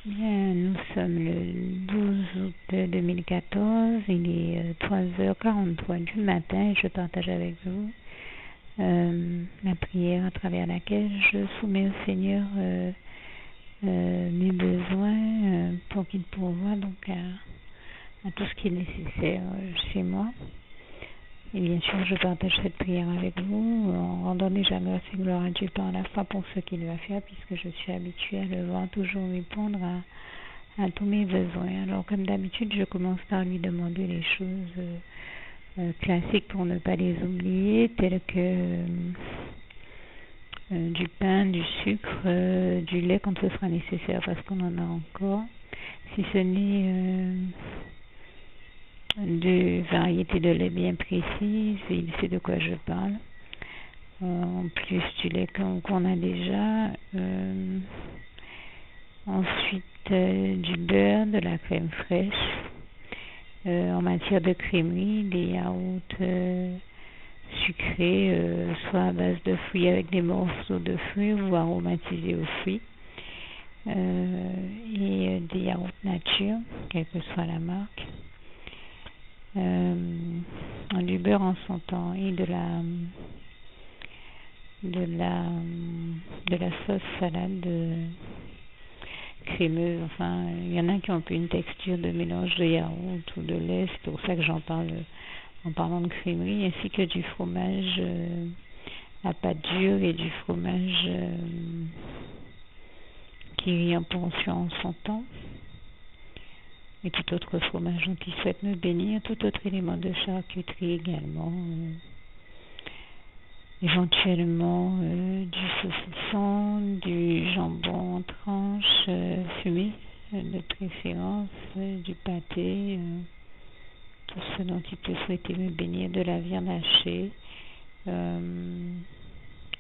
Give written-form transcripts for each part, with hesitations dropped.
Bien, nous sommes le 12 août 2014, il est 3h43 du matin et je partage avec vous la prière à travers laquelle je soumets au Seigneur mes besoins pour qu'il pourvoie donc à tout ce qui est nécessaire chez moi. Et bien sûr, je partage cette prière avec vous en rendant déjà grâce et gloire à Dieu par la foi pour ce qu'il va faire, puisque je suis habituée à le voir toujours répondre à tous mes besoins. Alors, comme d'habitude, je commence par lui demander les choses classiques pour ne pas les oublier, telles que du pain, du sucre, du lait quand ce sera nécessaire, parce qu'on en a encore. Si ce n'est de variété de lait bien précise, il sait de quoi je parle. En plus du lait qu'on a déjà. Ensuite, du beurre, de la crème fraîche. En matière de crèmerie, des yaourts sucrés, soit à base de fruits avec des morceaux de fruits ou aromatisés aux fruits. Et des yaourts nature, quelle que soit la marque. Du beurre en son temps et de la sauce salade crémeuse. Enfin, il y en a qui ont un peu une texture de mélange de yaourt ou de lait, c'est pour ça que j'en parle en parlant de crèmerie, ainsi que du fromage à pâte dure et du fromage qui est en portion en son temps. Et tout autre fromage dont il souhaite me bénir, tout autre élément de charcuterie également, éventuellement du saucisson, du jambon en tranches fumé de préférence, du pâté, tout ce dont il peut souhaiter me bénir, de la viande hachée,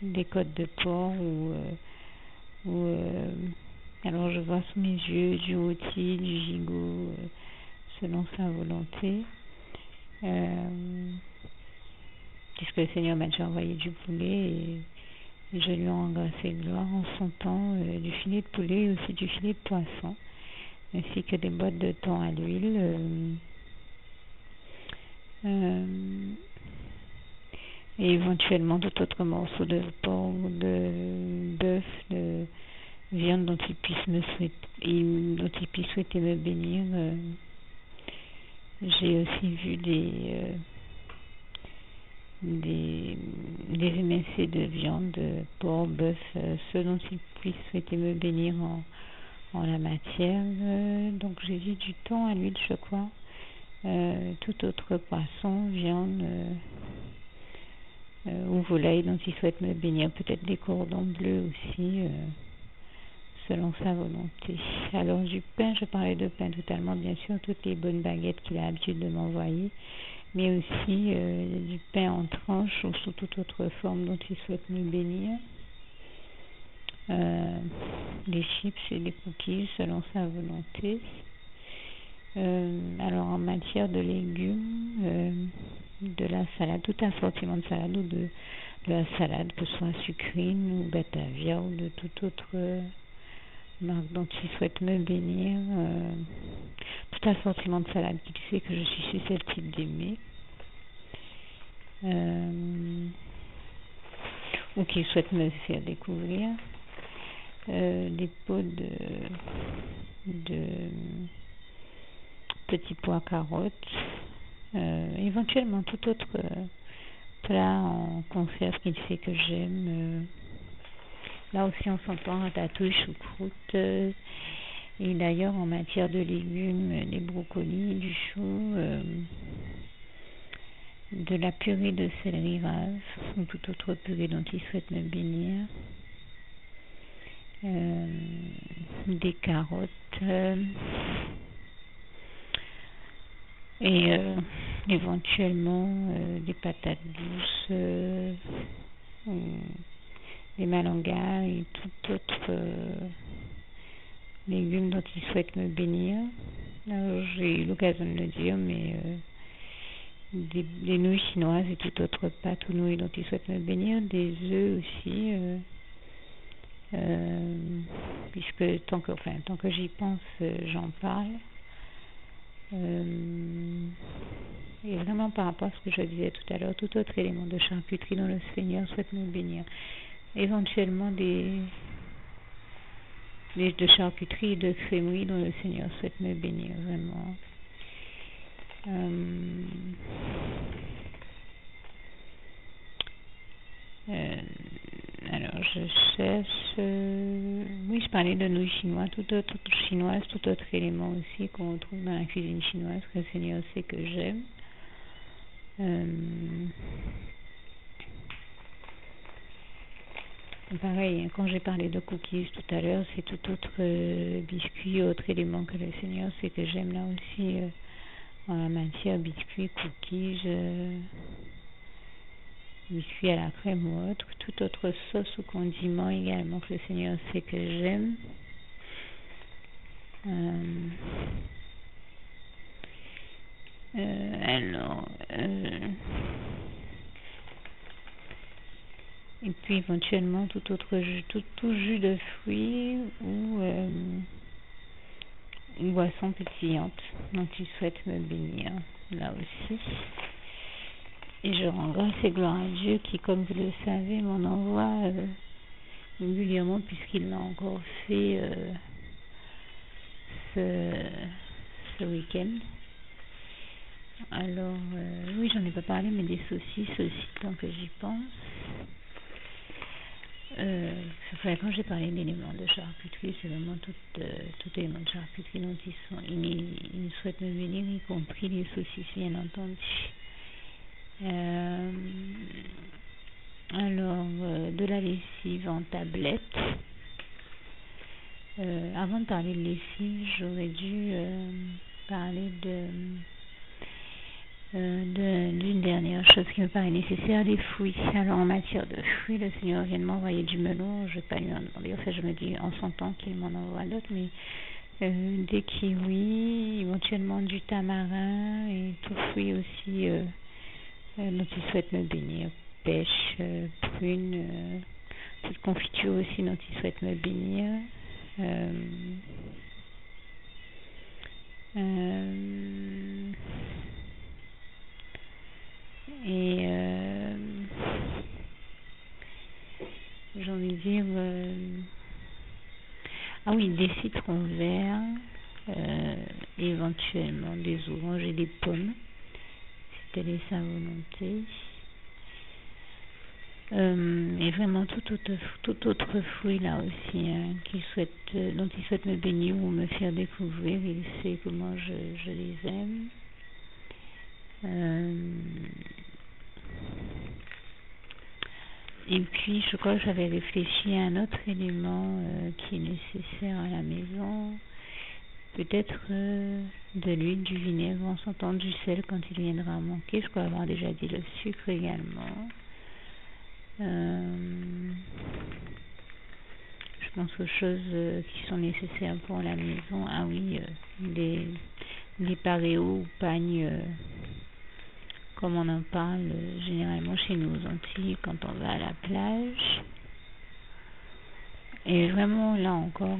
des côtes de porc ou alors je vois sous mes yeux du rôti, du gigot, selon sa volonté. Puisque le Seigneur m'a déjà envoyé du poulet et je lui rends grâce et gloire en son temps, du filet de poulet et aussi du filet de poisson, ainsi que des boîtes de thon à l'huile. Et éventuellement d'autres autres morceaux de porc, de bœuf, de viande dont il puisse souhaiter me bénir. J'ai aussi vu des émincés de viande, porc, bœuf, ceux dont il puisse souhaiter me bénir en la matière. Donc j'ai vu du thon à l'huile, je crois. Tout autre poisson, viande ou volaille dont il souhaite me bénir, peut-être des cordons bleus aussi, selon sa volonté. Alors du pain, je parlais de pain totalement, bien sûr, toutes les bonnes baguettes qu'il a l'habitude de m'envoyer, mais aussi du pain en tranches ou sous toute autre forme dont il souhaite me bénir. Des chips et des cookies selon sa volonté. Alors en matière de légumes, de la salade, tout assortiment de salade ou de la salade, que ce soit sucrine ou Batavia ou de toute autre marque dont il souhaite me bénir, tout assortiment de salade qu'il sait que je suis susceptible d'aimer, ou qu'il souhaite me faire découvrir, des pots de petits pois carottes, éventuellement tout autre plat en conserve qu'il sait que j'aime. Là aussi on s'entend ratatouille, choucroute, et d'ailleurs en matière de légumes, des brocolis, du chou, de la purée de céleri rase ou toute autre purée dont il souhaite me bénir, des carottes, et éventuellement des patates douces, des malangas et tout autre légumes dont il souhaite me bénir. Alors, j'ai eu l'occasion de le dire, mais des nouilles chinoises et toute autre pâte ou nouilles dont il souhaite me bénir, des œufs aussi, puisque tant que j'y pense, j'en parle. Et vraiment par rapport à ce que je disais tout à l'heure, tout autre élément de charcuterie dont le Seigneur souhaite nous bénir. Éventuellement de charcuterie et de crèmerie dont le Seigneur souhaite me bénir, vraiment. Alors, je cherche... oui, je parlais de nouilles chinoises, tout autre élément aussi qu'on retrouve dans la cuisine chinoise, que le Seigneur sait que j'aime. Pareil, quand j'ai parlé de cookies tout à l'heure, c'est tout autre biscuit, autre élément que le Seigneur sait que j'aime là aussi, en la matière biscuit, cookies, biscuit à la crème ou autre, toute autre sauce ou condiment également que le Seigneur sait que j'aime. Et puis éventuellement tout jus de fruits ou une boisson pétillante dont il souhaite me bénir là aussi. Et je rends grâce et gloire à Dieu qui, comme vous le savez, m'en envoie régulièrement puisqu'il l'a encore fait ce week-end. Alors, oui, j'en ai pas parlé, mais des saucisses aussi, tant que j'y pense. Quand j'ai parlé d'éléments de charcuterie, c'est vraiment tout élément de charcuterie dont ils souhaitent me bénir, y compris les saucisses, bien entendu. Alors, de la lessive en tablette. Avant de parler de lessive, j'aurais dû parler d'une dernière chose qui me paraît nécessaire, les fruits. Alors, en matière de fruits, le Seigneur vient de m'envoyer du melon. Je ne vais pas lui en demander. Enfin, je me dis en son temps qu'il m'en envoie d'autres, mais des kiwis, éventuellement du tamarin et tout fruit aussi dont il souhaite me bénir. Pêche, prune, toute confiture aussi dont il souhaite me bénir. Et j'ai envie de dire ah oui, des citrons verts, éventuellement des oranges et des pommes, si telle est sa volonté. Et vraiment tout autre fruit là aussi dont il souhaite me bénir ou me faire découvrir. Il sait comment je les aime. Et puis je crois que j'avais réfléchi à un autre élément qui est nécessaire à la maison, peut-être de l'huile, du vinaigre, en s'entend du sel quand il viendra manquer. Je crois avoir déjà dit le sucre également. Je pense aux choses qui sont nécessaires pour la maison. Ah oui, des paréos ou pagnes, comme on en parle généralement chez nous aux Antilles quand on va à la plage. Et vraiment, là encore,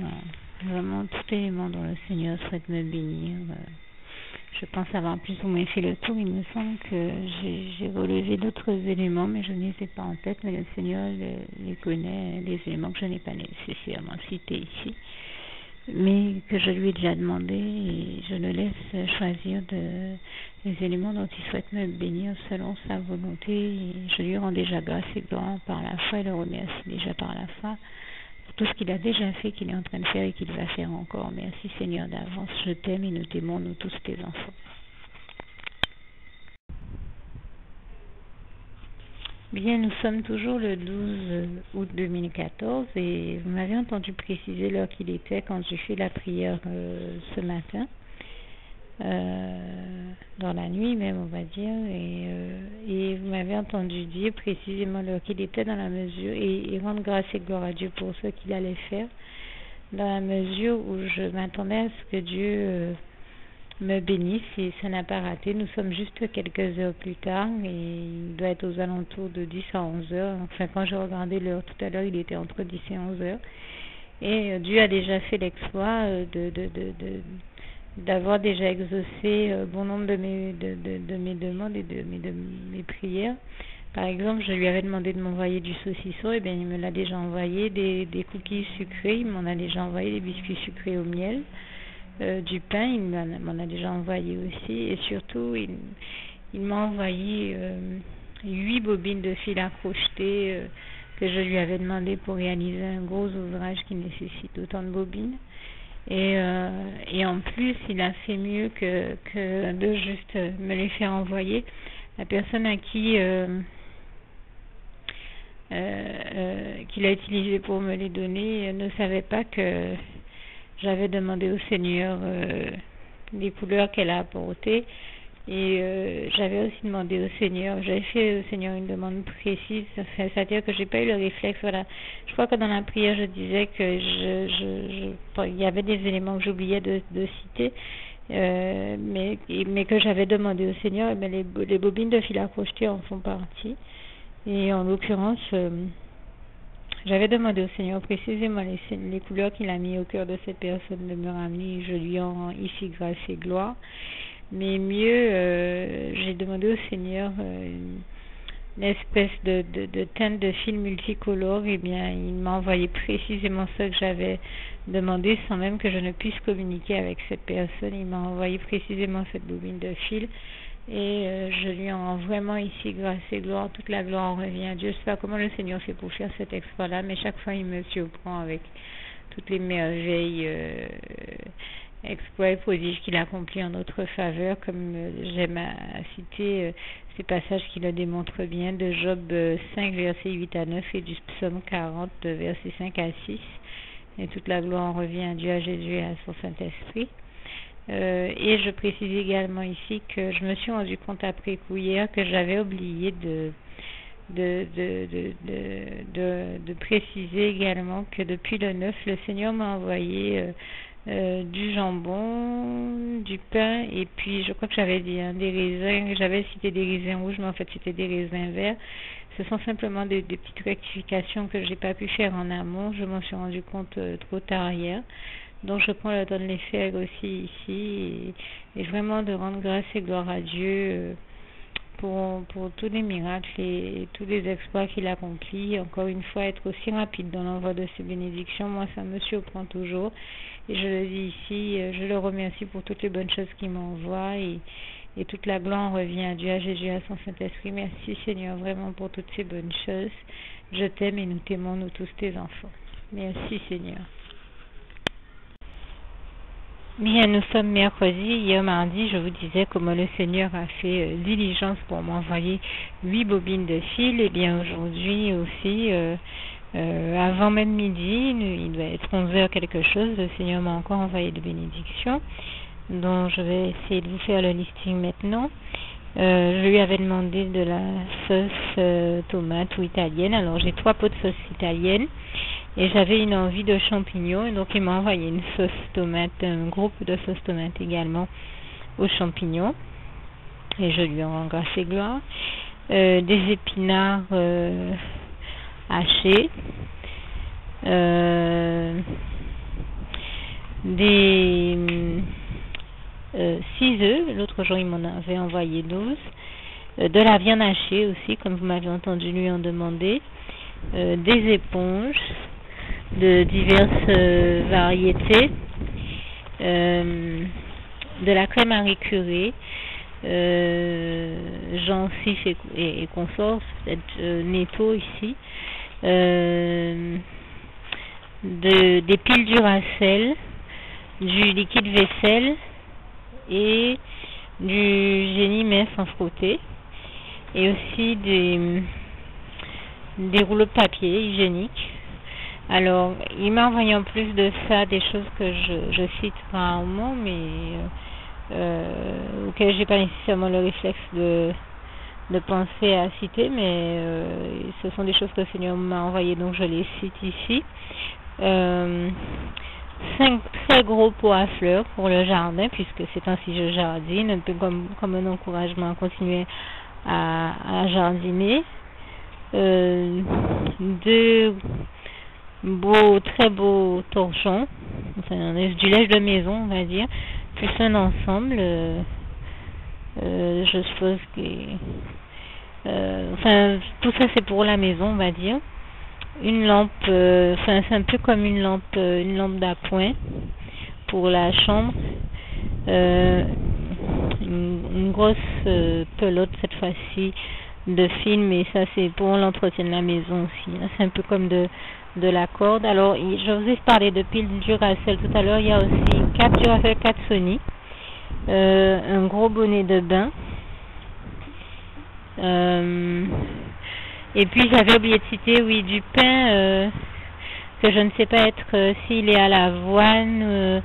vraiment tout élément dont le Seigneur souhaite me bénir. Je pense avoir plus ou moins fait le tour. Il me semble que j'ai relevé d'autres éléments, mais je ne les ai pas en tête. Mais le Seigneur les connaît, les éléments que je n'ai pas nécessairement cités ici, mais que je lui ai déjà demandé, et je le laisse choisir les éléments dont il souhaite me bénir selon sa volonté. Et je lui rends déjà grâce et gloire par la foi et le remercie déjà par la foi pour tout ce qu'il a déjà fait, qu'il est en train de faire et qu'il va faire encore. Merci Seigneur d'avance, je t'aime et nous t'aimons, nous tous tes enfants. Bien, nous sommes toujours le 12 août 2014 et vous m'avez entendu préciser l'heure qu'il était quand j'ai fait la prière ce matin, dans la nuit même on va dire, et vous m'avez entendu dire précisément l'heure qu'il était dans la mesure, et rendre grâce et gloire à Dieu pour ce qu'il allait faire, dans la mesure où je m'attendais à ce que Dieu me bénisse et ça n'a pas raté. Nous sommes juste quelques heures plus tard et il doit être aux alentours de 10 à 11 heures. Enfin, quand j'ai regardé l'heure tout à l'heure, il était entre 10 et 11 heures. Et Dieu a déjà fait l'exploit d'avoir déjà exaucé bon nombre de mes demandes et de mes prières. Par exemple, je lui avais demandé de m'envoyer du saucisson, et bien il me l'a déjà envoyé, des cookies sucrés, il m'en a déjà envoyé, des biscuits sucrés au miel, du pain, il m'en a déjà envoyé aussi, et surtout, il m'a envoyé 8 bobines de fil à crocheter que je lui avais demandé pour réaliser un gros ouvrage qui nécessite autant de bobines. Et en plus, il a fait mieux que de juste me les faire envoyer. La personne à qui qu'il a utilisé pour me les donner ne savait pas que j'avais demandé au Seigneur les couleurs qu'elle a apportées. Et j'avais aussi demandé au Seigneur, j'avais fait au Seigneur une demande précise, c'est-à-dire que j'ai pas eu le réflexe, voilà. Je crois que dans la prière, je disais que il y avait des éléments que j'oubliais de citer, mais que j'avais demandé au Seigneur, et bien les bobines de fil à crocheter en font partie. Et en l'occurrence, j'avais demandé au Seigneur précisément les couleurs qu'il a mis au cœur de cette personne de me ramener. Je lui en rends ici grâce et gloire. Mais mieux, j'ai demandé au Seigneur une espèce de teinte de fil multicolore. Et bien, il m'a envoyé précisément ce que j'avais demandé sans même que je ne puisse communiquer avec cette personne. Il m'a envoyé précisément cette bobine de fil. Et je lui en rends vraiment ici grâce et gloire. Toute la gloire en revient à Dieu. Je ne sais pas comment le Seigneur fait pour faire cet exploit-là, mais chaque fois il me surprend avec toutes les merveilles, exploits et prodiges qu'il accomplit en notre faveur, comme j'aime à citer ces passages qui le démontrent bien, de Job 5, versets 8 à 9 et du psaume 40, versets 5 à 6. Et toute la gloire en revient à Dieu, à Jésus et à son Saint-Esprit. Et je précise également ici que je me suis rendu compte après coup hier que j'avais oublié de préciser également que depuis le 9, le Seigneur m'a envoyé du jambon, du pain, et puis je crois que j'avais dit des raisins, j'avais cité des raisins rouges, mais en fait c'était des raisins verts. Ce sont simplement des petites rectifications que j'ai pas pu faire en amont. Je m'en suis rendu compte trop tard hier. Donc je prends le temps de les faire aussi ici et vraiment de rendre grâce et gloire à Dieu pour tous les miracles et tous les exploits qu'il accomplit. Encore une fois, être aussi rapide dans l'envoi de ses bénédictions, moi ça me surprend toujours. Et je le dis ici, je le remercie pour toutes les bonnes choses qu'il m'envoie et toute la gloire revient à Dieu, à Jésus, à son Saint-Esprit. Merci Seigneur vraiment pour toutes ces bonnes choses. Je t'aime et nous t'aimons, nous tous tes enfants. Merci Seigneur. Bien, nous sommes mercredi. Hier mardi, je vous disais comment le Seigneur a fait diligence pour m'envoyer 8 bobines de fil. Et bien aujourd'hui aussi, avant même midi, il doit être 11h quelque chose, le Seigneur m'a encore envoyé de bénédictions. Donc je vais essayer de vous faire le listing maintenant. Je lui avais demandé de la sauce tomate ou italienne. Alors j'ai 3 pots de sauce italienne. Et j'avais une envie de champignons, et donc il m'a envoyé une sauce tomate, un groupe de sauce tomate également aux champignons. Et je lui en rends grâce et gloire. Des épinards hachés. Des 6 œufs, l'autre jour il m'en avait envoyé 12. De la viande hachée aussi, comme vous m'avez entendu lui en demander. Des éponges de diverses variétés, de la crème à récurer, gencives et consorts, peut-être netto ici, des piles Duracell, du liquide vaisselle et du génie mince sans frotter, et aussi des rouleaux de papier hygiénique. Alors, il m'a envoyé en plus de ça des choses que je cite rarement, mais auxquelles j'ai pas nécessairement le réflexe de penser à citer, mais ce sont des choses que le Seigneur m'a envoyées, donc je les cite ici. 5 très gros pots à fleurs pour le jardin, puisque c'est ainsi que je jardine, un peu comme un encouragement à continuer à jardiner. 2 très beaux torchons, enfin du lait de maison, on va dire, plus un ensemble. Je suppose que tout ça c'est pour la maison, on va dire. Une lampe, c'est un peu comme une lampe d'appoint pour la chambre. Une grosse pelote cette fois-ci de film, et ça c'est pour l'entretien de la maison aussi. C'est un peu comme de la corde. Alors, je vous ai parlé de piles Duracell tout à l'heure. Il y a aussi 4 Duracell 4 Sony, un gros bonnet de bain. Et puis j'avais oublié de citer, oui, du pain que je ne sais pas être s'il est à l'avoine.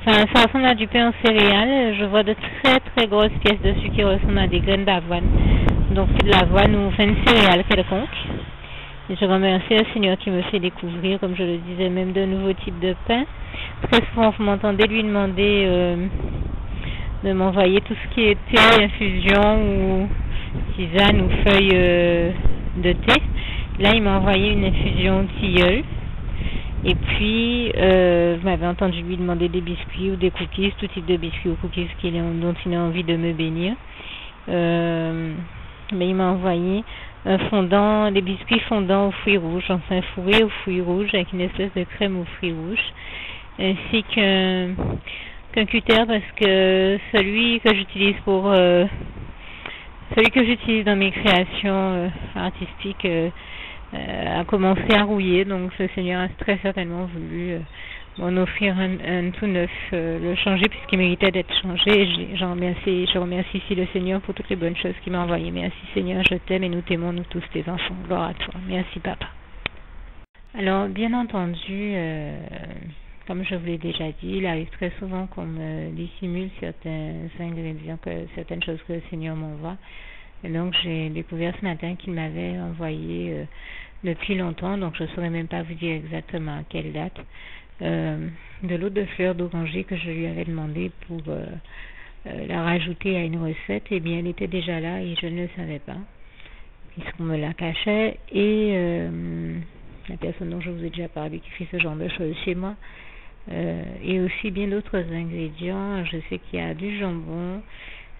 Ça ressemble à du pain aux céréales. Je vois de très très grosses pièces dessus qui ressemblent à des graines d'avoine. Donc c'est de l'avoine ou une céréale quelconque. Et je remercie le Seigneur qui me fait découvrir, comme je le disais, même de nouveaux types de pain. Très souvent vous m'entendez lui demander de m'envoyer tout ce qui est thé, infusion ou tisane ou feuilles de thé. Là il m'a envoyé une infusion tilleul. Et puis, vous m'avez entendu lui demander des biscuits ou des cookies, tout type de biscuits ou cookies dont il a envie de me bénir. Mais il m'a envoyé des biscuits fondants aux fruits rouges, enfin fourrés aux fruits rouges avec une espèce de crème aux fruits rouges, ainsi qu'un cutter, parce que celui que j'utilise dans mes créations artistiques a commencé à rouiller, donc le Seigneur a très certainement voulu m'en offrir un tout neuf, le changer puisqu'il méritait d'être changé. Je remercie ici le Seigneur pour toutes les bonnes choses qu'il m'a envoyées. Merci Seigneur, je t'aime et nous t'aimons, nous tous tes enfants. Gloire à toi. Merci Papa. Alors bien entendu, comme je vous l'ai déjà dit, il arrive très souvent qu'on me dissimule certains ingrédients, certaines choses que le Seigneur m'envoie. Et donc j'ai découvert ce matin qu'il m'avait envoyé depuis longtemps, donc je ne saurais même pas vous dire exactement à quelle date, de l'eau de fleurs d'oranger que je lui avais demandé pour la rajouter à une recette. Et bien elle était déjà là et je ne le savais pas, puisqu'on me la cachait. Et la personne dont je vous ai déjà parlé qui fait ce genre de choses chez moi, et aussi bien d'autres ingrédients. Je sais qu'il y a du jambon,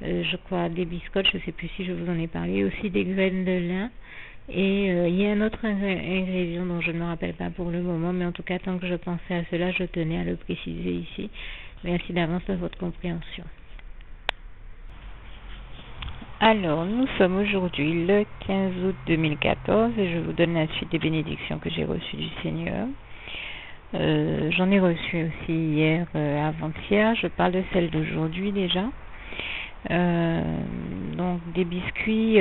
je crois des biscottes, je ne sais plus si je vous en ai parlé, aussi des graines de lin. Et il y a un autre ingrédient dont je ne me rappelle pas pour le moment, mais en tout cas tant que je pensais à cela, je tenais à le préciser ici. Merci d'avance de votre compréhension. Alors, nous sommes aujourd'hui le 15 août 2014 et je vous donne la suite des bénédictions que j'ai reçues du Seigneur. J'en ai reçu aussi hier, avant-hier. Je parle de celle d'aujourd'hui déjà. Donc des biscuits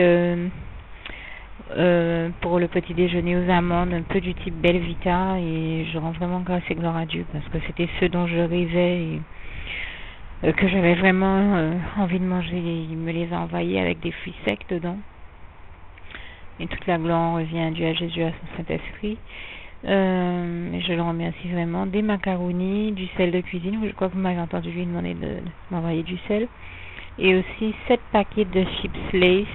pour le petit déjeuner aux amandes, un peu du type Belvita, et je rends vraiment grâce et gloire à Dieu parce que c'était ce dont je rêvais et que j'avais vraiment envie de manger. Il me les a envoyés avec des fruits secs dedans, et toute la gloire revient à Dieu, à Jésus, à son Saint-Esprit. Je le remercie vraiment. Des macaronis, du sel de cuisine, je crois que vous m'avez entendu lui demander de m'envoyer du sel, et aussi 7 paquets de chips Lay's,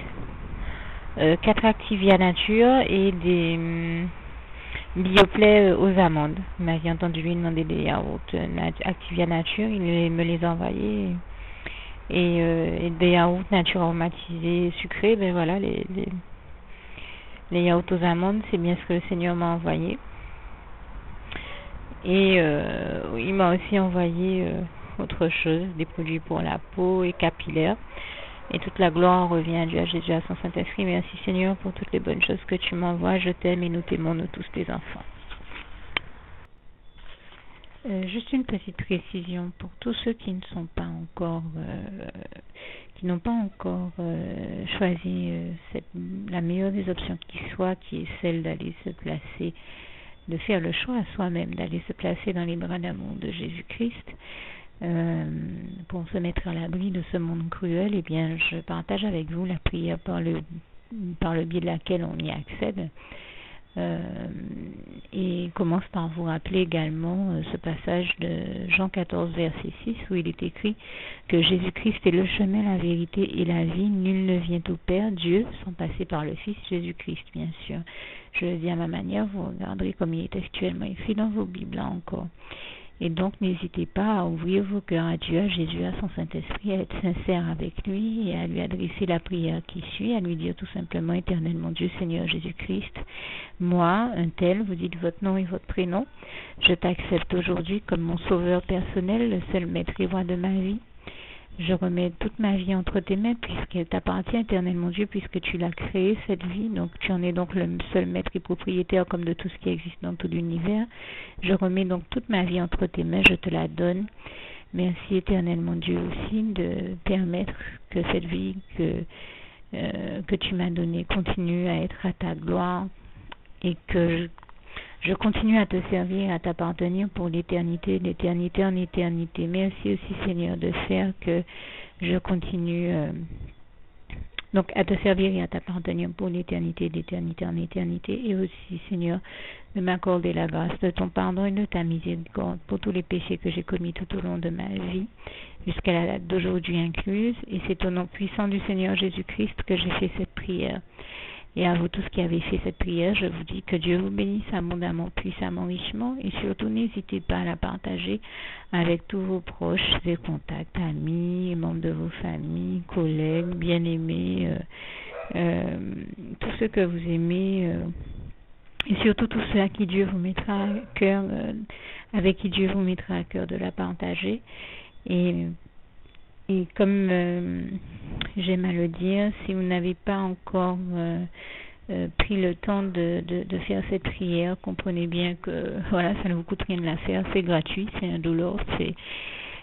4 Activia Nature et des Bioplay aux amandes. Vous m'avez entendu lui demander des yaourts Activia Nature, il me les a envoyés, et des yaourts nature aromatisés sucrés. Ben voilà, les yaourts aux amandes, c'est bien ce que le Seigneur m'a envoyé. Et il m'a aussi envoyé autre chose, des produits pour la peau et capillaire. Et toute la gloire revient à Dieu, à Jésus, à son Saint-Esprit. Merci Seigneur pour toutes les bonnes choses que tu m'envoies. Je t'aime et nous t'aimons, nous tous tes enfants. Juste une petite précision pour tous ceux qui ne sont pas encore, qui n'ont pas encore choisi la meilleure des options qui soit, qui est celle d'aller se placer, de faire le choix à soi-même, d'aller se placer dans les bras d'amour de Jésus-Christ. Pour se mettre à l'abri de ce monde cruel. Eh bien, je partage avec vous la prière par le biais de laquelle on y accède. Et commence par vous rappeler également ce passage de Jean 14, verset 6, où il est écrit que Jésus-Christ est le chemin, la vérité et la vie. Nul ne vient au Père, Dieu, sans passer par le Fils Jésus-Christ, bien sûr. Je le dis à ma manière, vous regarderez comme il est actuellement écrit dans vos Bibles là encore. Et donc, n'hésitez pas à ouvrir vos cœurs à Dieu, à Jésus, à son Saint-Esprit, à être sincère avec lui et à lui adresser la prière qui suit, à lui dire tout simplement, Éternel mon Dieu, Seigneur Jésus-Christ, moi, un tel, vous dites votre nom et votre prénom, je t'accepte aujourd'hui comme mon sauveur personnel, le seul maître et roi de ma vie. Je remets toute ma vie entre tes mains puisqu'elle t'appartient, Éternel mon Dieu, puisque tu l'as créée, cette vie. Donc tu en es donc le seul maître et propriétaire comme de tout ce qui existe dans tout l'univers. Je remets donc toute ma vie entre tes mains, je te la donne. Merci, Éternel mon Dieu, aussi de permettre que cette vie que tu m'as donnée continue à être à ta gloire et que je continue à te servir, à t'appartenir pour l'éternité, d'éternité en éternité. Merci aussi, Seigneur, de faire que je continue donc à te servir et à t'appartenir pour l'éternité, d'éternité en éternité. Et aussi, Seigneur, de m'accorder la grâce de ton pardon et de ta miséricorde pour tous les péchés que j'ai commis tout au long de ma vie, jusqu'à la date d'aujourd'hui incluse. Et c'est au nom puissant du Seigneur Jésus-Christ que j'ai fait cette prière. Et à vous tous qui avez fait cette prière, je vous dis que Dieu vous bénisse abondamment, puissamment, richement. Et surtout, n'hésitez pas à la partager avec tous vos proches et contacts, amis, membres de vos familles, collègues, bien-aimés, tous ceux que vous aimez, et surtout tous ceux à qui Dieu vous mettra à cœur, avec qui Dieu vous mettra à cœur de la partager. Et comme j'aime à le dire, si vous n'avez pas encore pris le temps de faire cette prière, comprenez bien que voilà, ça ne vous coûte rien de la faire, c'est gratuit, c'est indolore,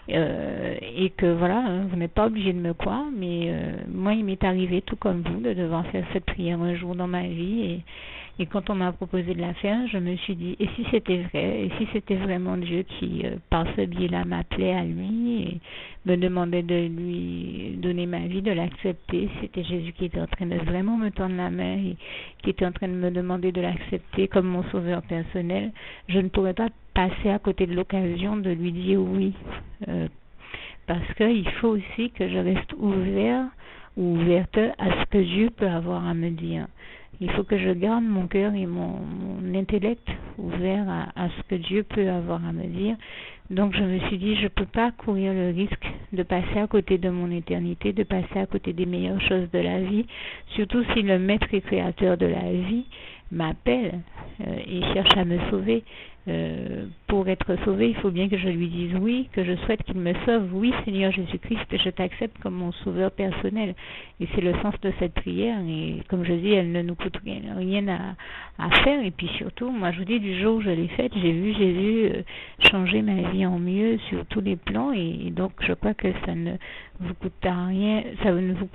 et que voilà, vous n'êtes pas obligé de me croire, mais moi il m'est arrivé tout comme vous de devoir faire cette prière un jour dans ma vie, et quand on m'a proposé de la faire, je me suis dit, et si c'était vrai, et si c'était vraiment Dieu qui, par ce biais-là, m'appelait à lui et me demandait de lui donner ma vie, de l'accepter, c'était Jésus qui était en train de vraiment me tendre la main et qui était en train de me demander de l'accepter comme mon sauveur personnel, je ne pourrais pas passer à côté de l'occasion de lui dire oui, parce qu'il faut aussi que je reste ouvert ou ouverte à ce que Dieu peut avoir à me dire. Il faut que je garde mon cœur et mon intellect ouvert à ce que Dieu peut avoir à me dire. Donc je me suis dit, je ne peux pas courir le risque de passer à côté de mon éternité, de passer à côté des meilleures choses de la vie, surtout si le maître et créateur de la vie m'appelle et cherche à me sauver. Pour être sauvé, il faut bien que je lui dise oui, que je souhaite qu'il me sauve. Oui, Seigneur Jésus-Christ, je t'accepte comme mon sauveur personnel. Et c'est le sens de cette prière. Et comme je dis, elle ne nous coûte rien à faire. Et puis surtout, moi je vous dis, du jour où je l'ai faite, j'ai vu Jésus changer ma vie en mieux sur tous les plans. Et donc je crois que ça ne vous coûtera rien, ça ne vous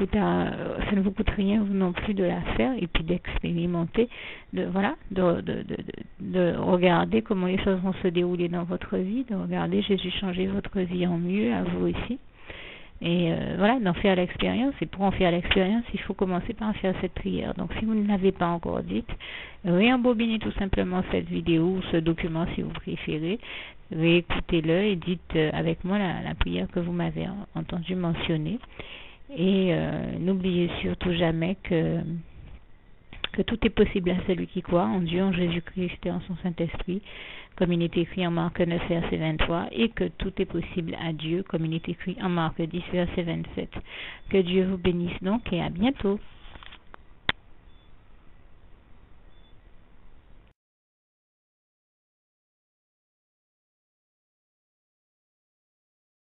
coûte rien vous non plus de la faire et puis d'expérimenter, de regarder comment les choses vont se dérouler dans votre vie, de regarder Jésus changer votre vie en mieux, à vous aussi. Et voilà, d'en faire l'expérience. Et pour en faire l'expérience, il faut commencer par faire cette prière. Donc si vous ne l'avez pas encore dite, réembobinez tout simplement cette vidéo ou ce document si vous préférez. Réécoutez-le et dites avec moi la prière que vous m'avez entendu mentionner. Et n'oubliez surtout jamais que tout est possible à celui qui croit en Dieu, en Jésus-Christ et en son Saint-Esprit, comme il est écrit en Marc 9, verset 23, et que tout est possible à Dieu, comme il est écrit en Marc 10, verset 27. Que Dieu vous bénisse donc et à bientôt.